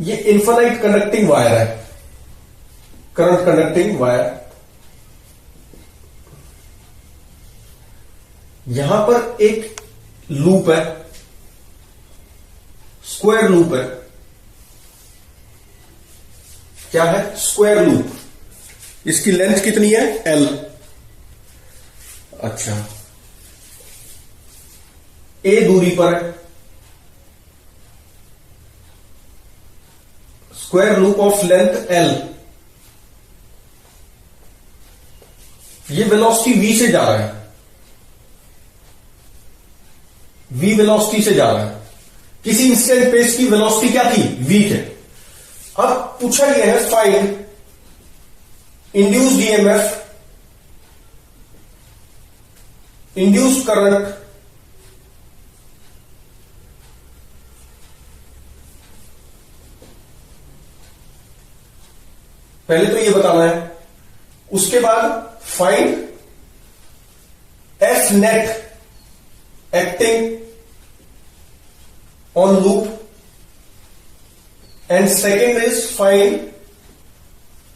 ये infinite conducting wire है, current conducting wire. यहां पर एक लूप है, स्क्वायर लूप है। क्या है? Square loop. इसकी लेंथ कितनी है? L। अच्छा, A दूरी पर है, square loop of length L। ये वेलोसिटी v से जा रहा है, v वेलोसिटी से जा रहा है। किसी इंस्टेंट पे इसकी वेलोसिटी क्या थी? v थे। अब पूछा गया है find induced EMF, induced current पहले तो ये बताना है, उसके बाद find F net acting on loop, and second is find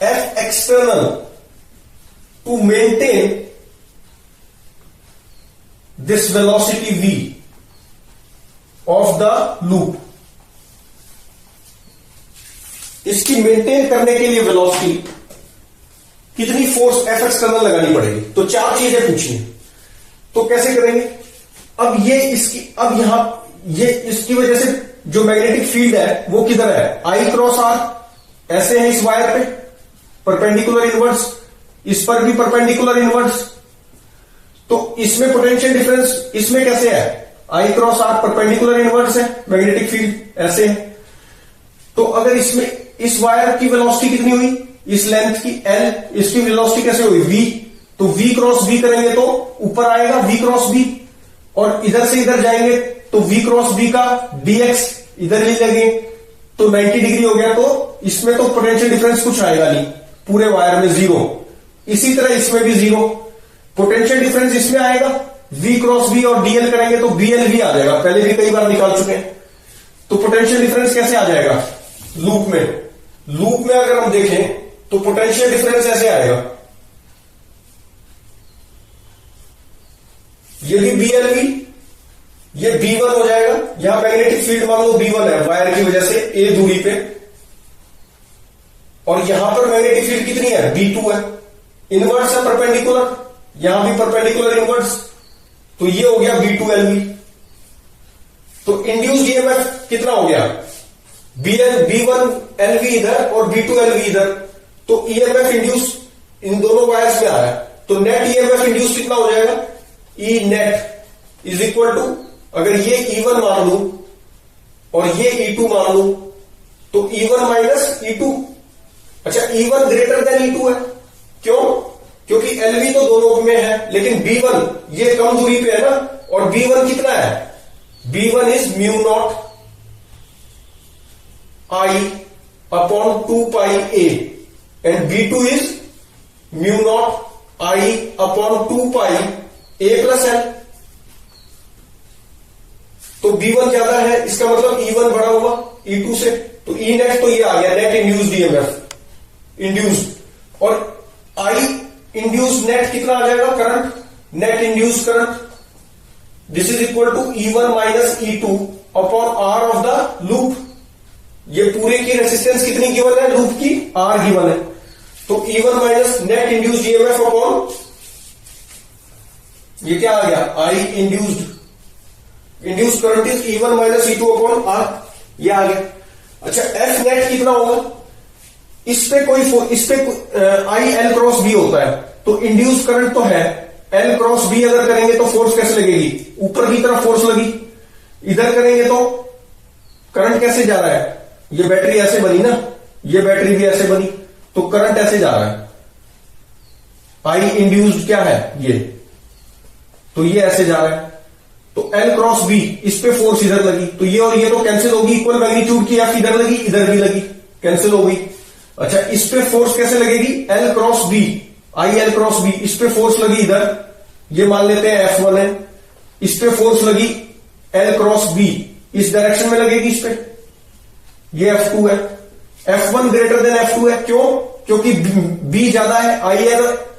F external to maintain this velocity v of the loop। इसकी मेंटेन करने के लिए वेलोसिटी कितनी फोर्स F एक्सटर्नल लगानी पड़ेगी? तो चार चीजें पूछी। तो कैसे करेंगे? अब ये इसकी, अब यहां ये इसकी वजह से जो मैग्नेटिक फील्ड है वो किधर है? I क्रॉस R ऐसे है इस वायर पे, परपेंडिकुलर इनवर्स, इस पर भी परपेंडिकुलर इनवर्स। तो इसमें पोटेंशियल डिफरेंस इसमें कैसे है? I cross R perpendicular inverse है, मैग्नेटिक फील्ड ऐसे है। तो अगर इसमें इस वायर की वेलोसिटी कितनी हुई? इस लेंथ की L, इसकी वेलोसिटी कैसे हुई? V। तो V क्रॉस B करेंगे तो ऊपर आएगा V क्रॉस B, और इधर से इधर जाएंगे तो V क्रॉस B का dx इधर ले लेंगे तो 90 डिग्री हो गया। तो इसमें तो पोटेंशियल डिफरेंस कुछ आएगा नहीं, पूरे वायर में जीरो। इसी तरह इसमें भी जीरो। पोटेंशियल डिफरेंस इसमें आएगा, V क्रॉस B और dl करेंगे तो BLV आ जाएगा, पहले भी कई बार निकाल चुके हैं। तो पोटेंशियल डिफरेंस कैसे आ जाएगा लूप में? लूप में अगर हम देखें तो पोटेंशियल डिफरेंस ऐसे आएगा, ये भी BLV, ये B1 हो जाएगा। यहां मैग्नेटिक फील्ड मान लो B1 है वायर की वजह से A दूरी पे, और यहां पर मैग्नेटिक फील्ड कितनी है? B2 है, इनवर्स है परपेंडिकुलर, यहां भी परपेंडिकुलर इनवर्स। तो ये हो गया B2LV। तो इंड्यूस्ड ईएमएफ कितना हो गया? B1LV इधर और B2LV इधर। तो ईएमएफ इंड्यूस इन दोनों वायर्स में आ रहा है। तो नेट ईएमएफ इंड्यूस कितना हो जाएगा? E net is equal to, अगर ये E1 मान लू और ये E2 मान लू तो E1 माइनस E2। अच्छा, E1 ग्रेटर देन E2 है, क्यों? क्योंकि LV तो दोनों में है, लेकिन B1 ये कम दूरी पे है ना, और B1 कितना है? B1 is mu naught I upon 2 pi A, and B2 is mu naught I upon 2 pi A plus L। तो B1 ज्यादा है, इसका मतलब E1 बड़ा होगा E2 से। तो E नेट तो ये आ गया नेट इंड्यूस्ड ईएमएफ, इंड्यूस्ड। और I इंड्यूस्ड नेट कितना आ जाएगा? Current, net induced current, this is equal to E1 minus E2 upon R of the loop. ये पूरे की रेसिस्टेंस कितनी गिवन है? लूप की R गिवन है। तो E1 minus net induced EMF upon, ये क्या आ गया? I induced, induced current is E1 minus E2 upon R, ये आ गया। अच्छा, F नेट कितना होगा? इस पे I L क्रॉस B होता है, तो इंड्यूस्ड करंट तो है, L क्रॉस B अगर करेंगे तो फोर्स कैसे लगेगी? ऊपर की तरफ फोर्स लगी। इधर करेंगे तो करंट कैसे जा रहा है? ये बैटरी ऐसे बनी ना, ये बैटरी भी ऐसे बनी, तो करंट ऐसे जा रहा है। I इंड्यूस्ड क्या है? ये, तो ये ऐसे जा रहा है। तो L क्रॉस B, इस पे फोर्स इधर लगी, तो ये और ये तो कैंसिल होगी, इक्वल मैग्नीट्यूड की F इधर लगी, इधर भी लगी, कैंसिल हो गई। अच्छा, इस पे फोर्स कैसे लगेगी? L cross B, I L cross B, इस पे फोर्स लगी इधर, ये मान लेते हैं F1 है। इस पे फोर्स लगी L क्रॉस B, इस डायरेक्शन में लगेगी इस पे, ये F2 है, F1 ग्रेटर देन F2 है। क्यों? क्योंकि B ज्यादा है,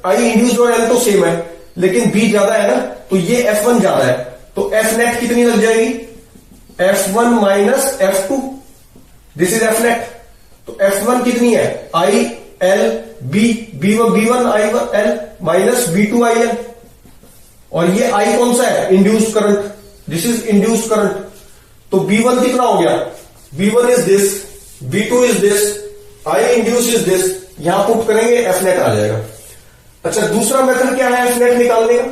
I इंड्यूस और L तो सेम है, लेकिन B ज्यादा है ना, तो ये F1 ज्यादा है, तो F नेट कितनी लग जाएगी? F1 minus F2, this is F net. तो F1 कितनी है? I L B, B1 I L minus B2 I L, और ये I कौन सा है? Induce current, this is induce current. तो B1 कितना हो गया? B1 is this, B2 is this, I induce is this, यहां पुट करेंगे F नेट आ जाएगा। अच्छा, दूसरा मेथड क्या है F नेट निकालने का?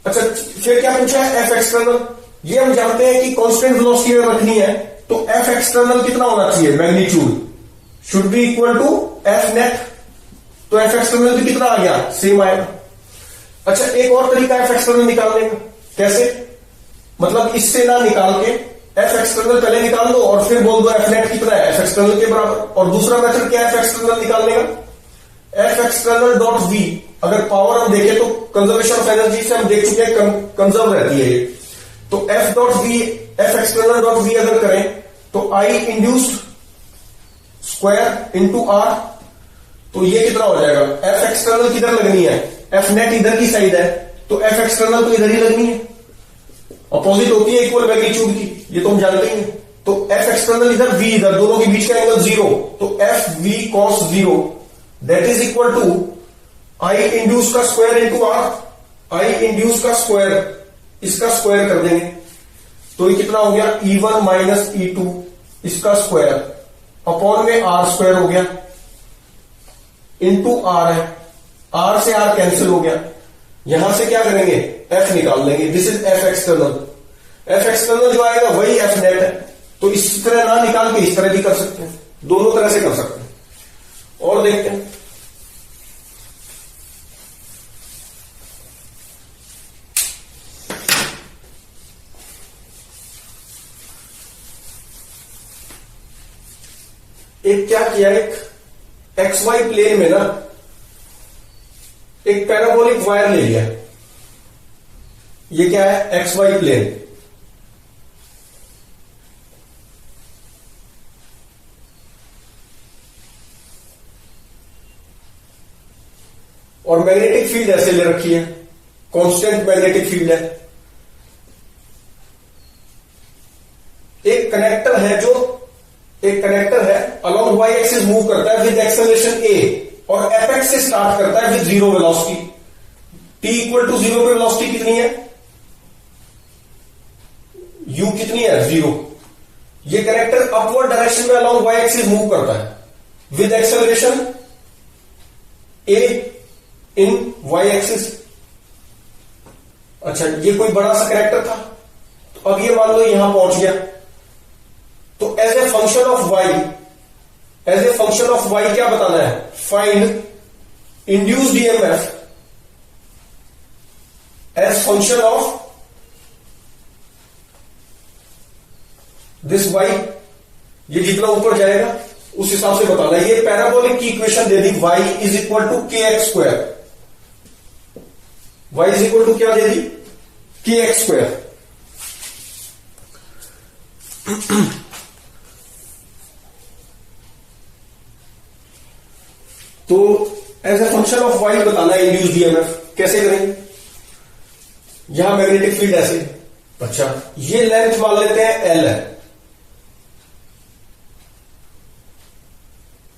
अच्छा, फिर क्या पूछा है? F external. ये हम जानते हैं कि कांस्टेंट वेलोसिटी अगर रखनी है तो F एक्सटर्नल कितना होना चाहिए? Magnitude should be equal to F net. तो F एक्सटर्नल भी कितना आ गया? सेम आएगा। अच्छा, एक और तरीका F एक्सटर्नल निकालने का, कैसे? मतलब इससे ना निकाल के F एक्सटर्नल पहले निकाल दो और फिर बोल दो F नेट कितना है, F एक्सटर्नल के बराबर। और दूसरा मेथड क्या है F एक्सटर्नल निकालने का? F एक्सटर्नल डॉट V, अगर पावर हम देखें तो कंजर्वेशन ऑफ एनर्जी से हम देख चुके हैं कंजर्व रहती है ये, तो F dot V, F external dot V अगर करें तो I induced square into R, तो ये कितना हो जाएगा? F एक्सटर्नल किधर लगनी है? F नेट इधर की साइड है, तो F एक्सटर्नल तो इधर ही लगनी है, अपोजिट होती है इक्वल मैग्नीट्यूड की, ये तो हम जानते ही हैं। तो F एक्सटर्नल इधर, V इधर, दोनों के बीच का एंगल 0, तो F V cos 0 that is equal to I induced का square into R, I induced का स्क्वायर, इसका स्क्वायर कर देंगे तो ये कितना हो गया? E1 माइनस E2 इसका स्क्वायर अपॉन में R स्क्वायर हो गया इंटू R है, R से R कैंसिल हो गया। यहां से क्या करेंगे? F निकाल लेंगे, this is F external. F external जो आएगा वही F नेट है। तो इस तरह ना निकाल के इस तरह भी कर सकते हैं, दोनों तरह से कर सकते हैं। और देखते हैं, एक क्या किया, एक XY प्लेन में ना एक पैराबोलिक वायर ले लिया। ये क्या है? XY plane. और मैग्नेटिक फील्ड ऐसे ले रखी है, कांस्टेंट मैग्नेटिक फील्ड है। एक कनेक्टर है अलोंग y एक्सिस मूव करता है विद एक्सेलरेशन a, और एपेक्स से स्टार्ट करता है with 0 velocity. t equal to 0 पे वेलोसिटी कितनी है? u कितनी है? 0। ये कनेक्टर अपवर्ड डायरेक्शन में अलोंग y एक्सिस मूव करता है with acceleration a in y axis. अच्छा, ये कोई बड़ा सा कनेक्टर था, तो अब ये मान लो यहां पहुंच गया, तो as a function of y क्या बताना है? Find induced EMF as function of this y। ये जितना ऊपर जाएगा उस हिसाब से बताना है। ये पैराबोलिक की इक्वेशन दे दी, y is equal to kx square. y is equal to क्या दे दी? kx square. तो as a function of y बताना है इंड्यूस्ड ईएमएफ। कैसे करेंगे? यहां मैग्नेटिक फील्ड ऐसे, अच्छा ये लेंथ मान लेते हैं L है।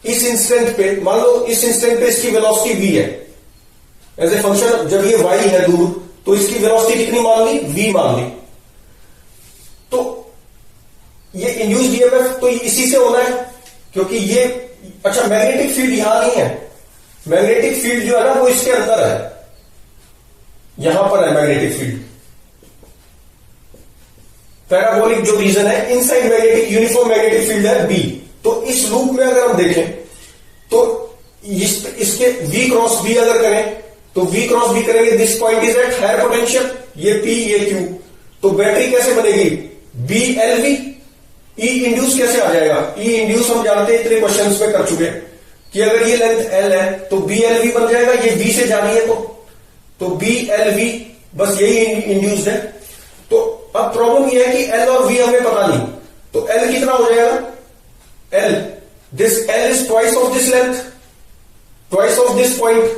इस इंस्टेंट पे मान लो, इस इंस्टेंट पे इसकी वेलोसिटी v है एज ए फंक्शन। जब ये y है दूर तो इसकी वेलोसिटी कितनी मान ली? v मान ली। तो ये इंड्यूस्ड ईएमएफ तो इसी से होना है, क्योंकि ये, अच्छा मैग्नेटिक फील्ड यहां नहीं है, मैग्नेटिक फील्ड जो है ना वो इसके अंदर है, यहां पर है मैग्नेटिक फील्ड। पैराबोलिक जो रीजन है, inside magnetic uniform magnetic field है B। तो इस लूप में अगर हम देखें तो इसके V क्रॉस B अगर करें तो V क्रॉस B करेंगे, this point is at higher potential, ये P ये Q। तो बैटरी कैसे बनेगी? BLV। E इंड्यूस कैसे आ जाएगा? E इंड्यूस हम जानते हैं, इतने क्वेश्चंस में कर चुके हैं कि अगर ये लेंथ L है तो BLV बन जाएगा, ये V से जानी है तो BLV, बस यही इंड्यूस्ड है। तो अब प्रॉब्लम ये है कि L और V हमें पता नहीं, तो L कितना हो जाएगा? L, this L is twice of this length, twice of this point,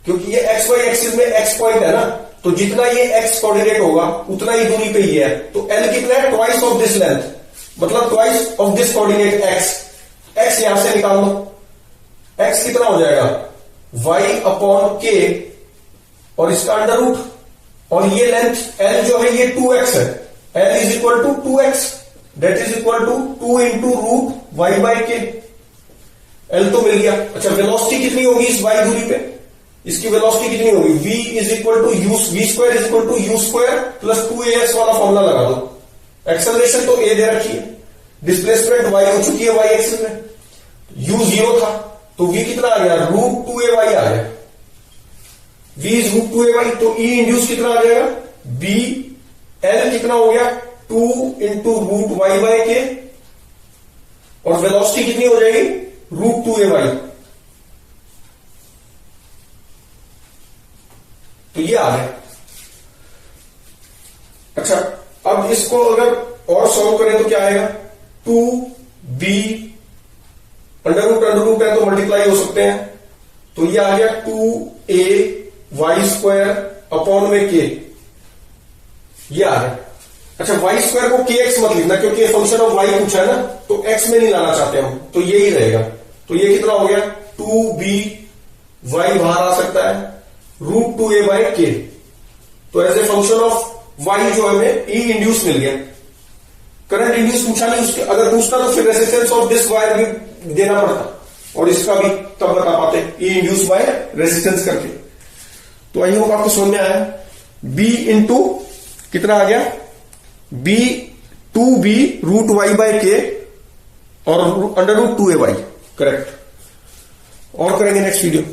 क्योंकि ये XY एक्सिस में X पॉइंट है ना, तो जितना ये X कोऑर्डिनेट होगा उतना ही दूरी पे ही है, तो L कितना है, ट्वाइस ऑफ दिस लेंथ, मतलब twice of this coordinate X. X यहां से निकाल लो, X कितना हो जाएगा, Y अपॉन K और इसका अंडर रूट, और ये लेंथ L जो है ये 2x है, L is equal to 2x, that is equal to 2 into root Y by K. L तो मिल गया. अच्छा, वेलोसिटी कितनी होगी इस Y दूरी पे, इसकी वेलोसिटी कितनी होगी, v is equal to u, v square is equal to u square plus 2ax वाला फॉर्मूला लगा दो. एक्सेलरेशन तो a दे रखी है, डिस्प्लेसमेंट y हो चुकी है y एक्सिस में, u 0 था तो v कितना आ गया, रूट 2ay आ गया, v इज रूट 2ay, तो e इंड्यूस कितना आ जाएगा, b l कितना हो गया 2 इंटू रूट y बाय के, और वेलोसिटी कितनी हो जाएगी, रूट 2ay. तो ये आ गया. अच्छा, अब इसको अगर और सॉल्व करें तो क्या आएगा, 2b अंडर रूट है तो मल्टीप्लाई हो सकते हैं, तो ये आ गया 2a y स्क्वायर अपॉन में k, ये आ गया. अच्छा, y स्क्वायर को kx मत लिखना क्योंकि फंक्शन ऑफ y पूछा है ना, तो x में नहीं लाना चाहते हम, तो ये ही रहेगा. तो ये कितना हो गया, 2b y बाहर आ सकता है, रूट 2a बाय के. तो as a function of y जो हमें ई इंड्यूस मिल गया. करंट इंड्यूस पूछा नहीं, उसके अगर पूछता तो फिर रेसिस्टेंस ऑफ दिस वायर भी देना पड़ता, और इसका भी तब बता पाते, ई इंड्यूस बाय रेसिस्टेंस करके. तो आई होप आपको समझ में आया. b इंटू कितना आ गया, b 2b root y bye के और अंडर रूट 2ay, करेक्ट. और करेंगे नेक्स्ट वीडियो.